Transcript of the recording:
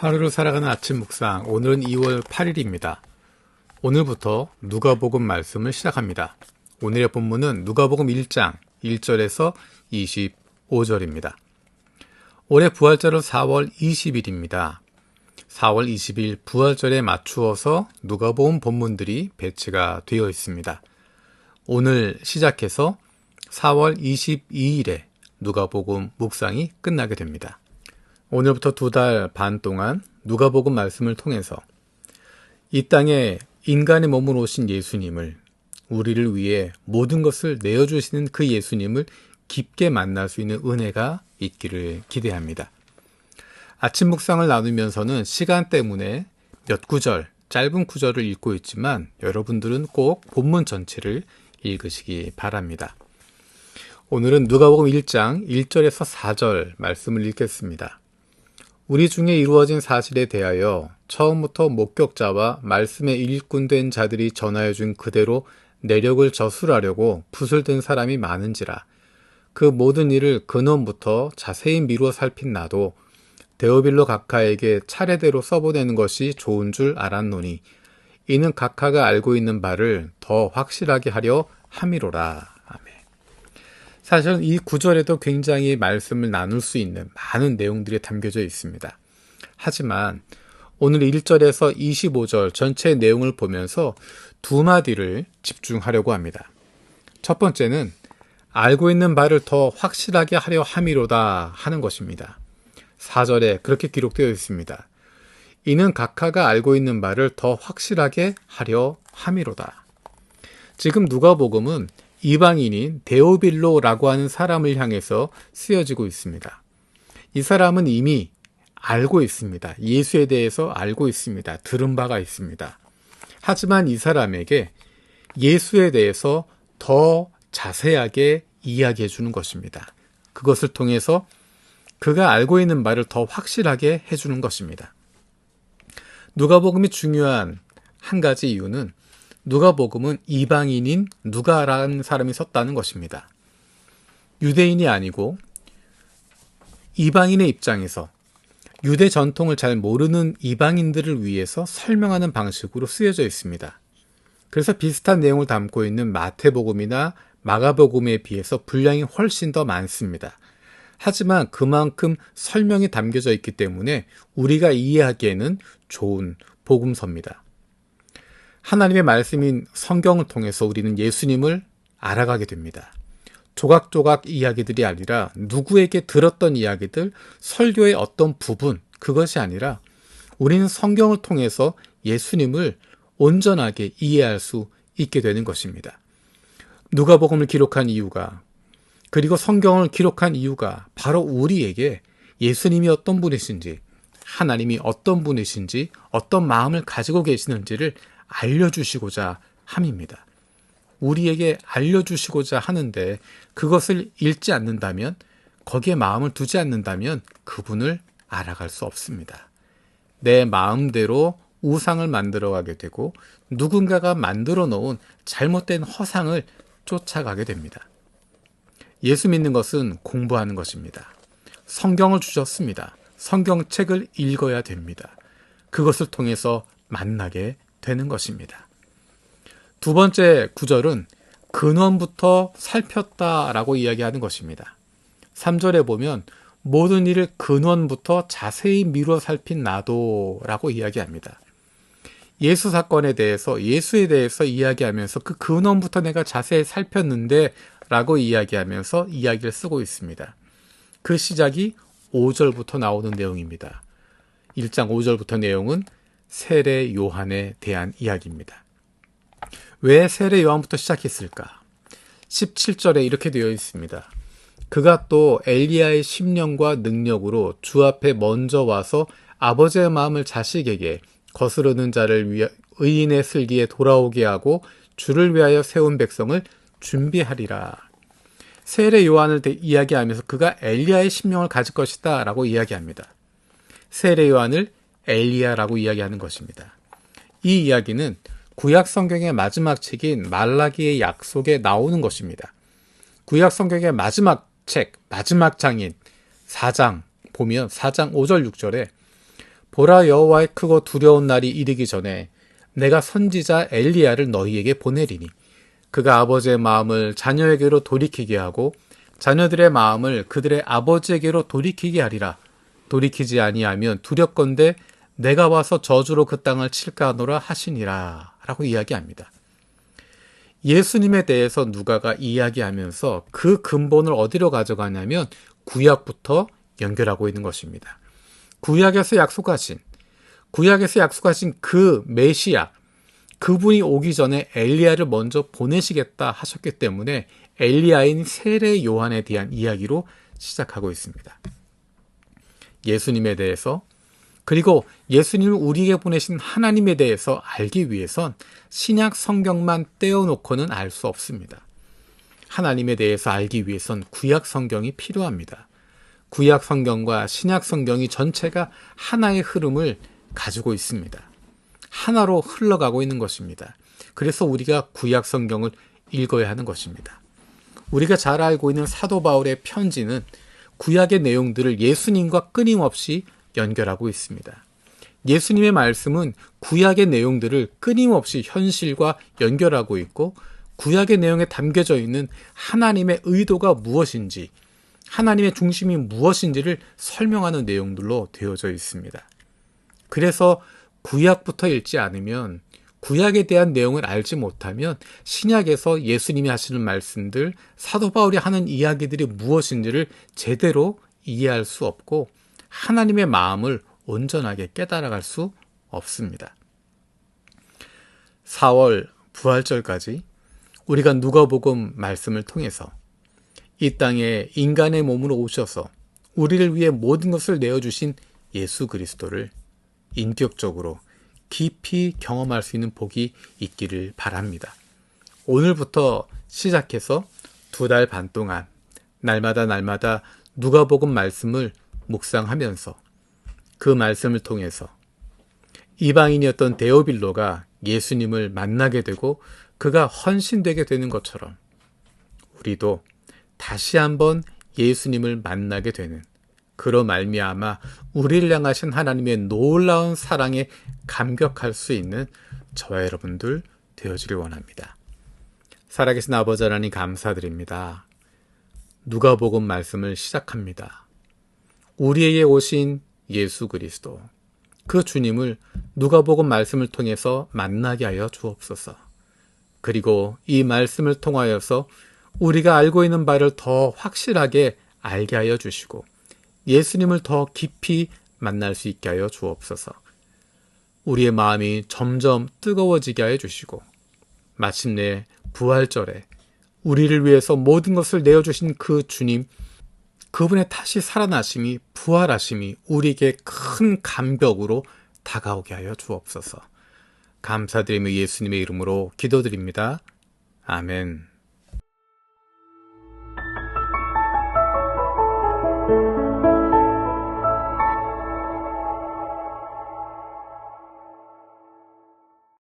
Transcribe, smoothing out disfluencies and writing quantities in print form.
하루를 살아가는 아침 묵상, 오늘은 2월 8일입니다. 오늘부터 누가복음 말씀을 시작합니다. 오늘의 본문은 누가복음 1장 1절에서 25절입니다. 올해 부활절은 4월 20일입니다. 4월 20일 부활절에 맞추어서 누가복음 본문들이 배치가 되어 있습니다. 오늘 시작해서 4월 22일에 누가복음 묵상이 끝나게 됩니다. 오늘부터 2달 반 동안 누가복음 말씀을 통해서 이 땅에 인간의 몸으로 오신 예수님을, 우리를 위해 모든 것을 내어주시는 그 예수님을 깊게 만날 수 있는 은혜가 있기를 기대합니다. 아침 묵상을 나누면서는 시간 때문에 몇 구절, 짧은 구절을 읽고 있지만 여러분들은 꼭 본문 전체를 읽으시기 바랍니다. 오늘은 누가복음 1장 1절에서 4절 말씀을 읽겠습니다. 우리 중에 이루어진 사실에 대하여 처음부터 목격자와 말씀에 일꾼된 자들이 전하여 준 그대로 내력을 저술하려고 붓을 든 사람이 많은지라. 그 모든 일을 근원부터 자세히 미루어 살핀 나도 데오빌로 각하에게 차례대로 써보내는 것이 좋은 줄 알았노니 이는 각하가 알고 있는 바를 더 확실하게 하려 함이로라. 사실은 이 구절에도 굉장히 말씀을 나눌 수 있는 많은 내용들이 담겨져 있습니다. 하지만 오늘 1절에서 25절 전체 내용을 보면서 두 마디를 집중하려고 합니다. 첫 번째는 알고 있는 바를 더 확실하게 하려 함이로다 하는 것입니다. 4절에 그렇게 기록되어 있습니다. 이는 각하가 알고 있는 바를 더 확실하게 하려 함이로다. 지금 누가복음은 이방인인 데오빌로라고 하는 사람을 향해서 쓰여지고 있습니다. 이 사람은 이미 알고 있습니다. 예수에 대해서 알고 있습니다. 들은 바가 있습니다. 하지만 이 사람에게 예수에 대해서 더 자세하게 이야기해 주는 것입니다. 그것을 통해서 그가 알고 있는 바를 더 확실하게 해주는 것입니다. 누가복음이 중요한 한 가지 이유는 누가복음은 이방인인 누가라는 사람이 썼다는 것입니다. 유대인이 아니고 이방인의 입장에서 유대 전통을 잘 모르는 이방인들을 위해서 설명하는 방식으로 쓰여져 있습니다. 그래서 비슷한 내용을 담고 있는 마태복음이나 마가복음에 비해서 분량이 훨씬 더 많습니다. 하지만 그만큼 설명이 담겨져 있기 때문에 우리가 이해하기에는 좋은 복음서입니다. 하나님의 말씀인 성경을 통해서 우리는 예수님을 알아가게 됩니다. 조각조각 이야기들이 아니라 누구에게 들었던 이야기들, 설교의 어떤 부분, 그것이 아니라 우리는 성경을 통해서 예수님을 온전하게 이해할 수 있게 되는 것입니다. 누가복음을 기록한 이유가, 그리고 성경을 기록한 이유가 바로 우리에게 예수님이 어떤 분이신지, 하나님이 어떤 분이신지, 어떤 마음을 가지고 계시는지를 알려주시고자 함입니다. 우리에게 알려주시고자 하는데 그것을 읽지 않는다면, 거기에 마음을 두지 않는다면 그분을 알아갈 수 없습니다. 내 마음대로 우상을 만들어가게 되고 누군가가 만들어 놓은 잘못된 허상을 쫓아가게 됩니다. 예수 믿는 것은 공부하는 것입니다. 성경을 주셨습니다. 성경책을 읽어야 됩니다. 그것을 통해서 만나게 되는 것입니다. 두 번째 구절은 근원부터 살폈다라고 이야기하는 것입니다. 3절에 보면 모든 일을 근원부터 자세히 미루어 살핀 나도라고 이야기합니다. 예수 사건에 대해서, 예수에 대해서 이야기하면서 그 근원부터 내가 자세히 살폈는데 라고 이야기하면서 이야기를 쓰고 있습니다. 그 시작이 5절부터 나오는 내용입니다. 1장 5절부터 내용은 세례 요한에 대한 이야기입니다. 왜 세례 요한부터 시작했을까? 17절에 이렇게 되어 있습니다. 그가 또 엘리야의 심령과 능력으로 주 앞에 먼저 와서 아버지의 마음을 자식에게 거스르는 자를 위해 의인의 슬기에 돌아오게 하고 주를 위하여 세운 백성을 준비하리라. 세례 요한을 이야기하면서 그가 엘리야의 심령을 가질 것이다 라고 이야기합니다. 세례 요한을 엘리야라고 이야기하는 것입니다. 이 이야기는 구약 성경의 마지막 책인 말라기의 약속에 나오는 것입니다. 구약 성경의 마지막 책, 마지막 장인 4장 보면 4장 5절 6절에 보라, 여호와의 크고 두려운 날이 이르기 전에 내가 선지자 엘리야를 너희에게 보내리니 그가 아버지의 마음을 자녀에게로 돌이키게 하고 자녀들의 마음을 그들의 아버지에게로 돌이키게 하리라. 돌이키지 아니하면 두렵건대 내가 와서 저주로 그 땅을 칠까 하노라 하시니라 라고 이야기합니다. 예수님에 대해서 누가가 이야기하면서 그 근본을 어디로 가져가냐면 구약부터 연결하고 있는 것입니다. 구약에서 약속하신 그 메시아, 그분이 오기 전에 엘리야를 먼저 보내시겠다 하셨기 때문에 엘리야인 세례 요한에 대한 이야기로 시작하고 있습니다. 예수님에 대해서, 그리고 예수님을 우리에게 보내신 하나님에 대해서 알기 위해선 신약 성경만 떼어놓고는 알 수 없습니다. 하나님에 대해서 알기 위해선 구약 성경이 필요합니다. 구약 성경과 신약 성경이 전체가 하나의 흐름을 가지고 있습니다. 하나로 흘러가고 있는 것입니다. 그래서 우리가 구약 성경을 읽어야 하는 것입니다. 우리가 잘 알고 있는 사도 바울의 편지는 구약의 내용들을 예수님과 끊임없이 연결하고 있습니다. 예수님의 말씀은 구약의 내용들을 끊임없이 현실과 연결하고 있고 구약의 내용에 담겨져 있는 하나님의 의도가 무엇인지, 하나님의 중심이 무엇인지를 설명하는 내용들로 되어져 있습니다. 그래서 구약부터 읽지 않으면, 구약에 대한 내용을 알지 못하면 신약에서 예수님이 하시는 말씀들, 사도 바울이 하는 이야기들이 무엇인지를 제대로 이해할 수 없고 하나님의 마음을 온전하게 깨달아갈 수 없습니다. 4월 부활절까지 우리가 누가복음 말씀을 통해서 이 땅에 인간의 몸으로 오셔서 우리를 위해 모든 것을 내어주신 예수 그리스도를 인격적으로 깊이 경험할 수 있는 복이 있기를 바랍니다. 오늘부터 시작해서 2달 반 동안 날마다 누가복음 말씀을 묵상하면서 그 말씀을 통해서 이방인이었던 데오빌로가 예수님을 만나게 되고 그가 헌신되게 되는 것처럼 우리도 다시 한번 예수님을 만나게 되는, 그로 말미암아 우리를 향하신 하나님의 놀라운 사랑에 감격할 수 있는 저와 여러분들 되어지길 원합니다. 살아계신 아버지 하나님 감사드립니다. 누가복음 말씀을 시작합니다. 우리에게 오신 예수 그리스도, 그 주님을 누가복음 말씀을 통해서 만나게 하여 주옵소서. 그리고 이 말씀을 통하여서 우리가 알고 있는 바를 더 확실하게 알게 하여 주시고 예수님을 더 깊이 만날 수 있게 하여 주옵소서. 우리의 마음이 점점 뜨거워지게 하여 주시고 마침내 부활절에 우리를 위해서 모든 것을 내어주신 그 주님, 그분의 다시 살아나심이, 부활하심이 우리에게 큰 감격으로 다가오게 하여 주옵소서. 감사드리며 예수님의 이름으로 기도드립니다. 아멘.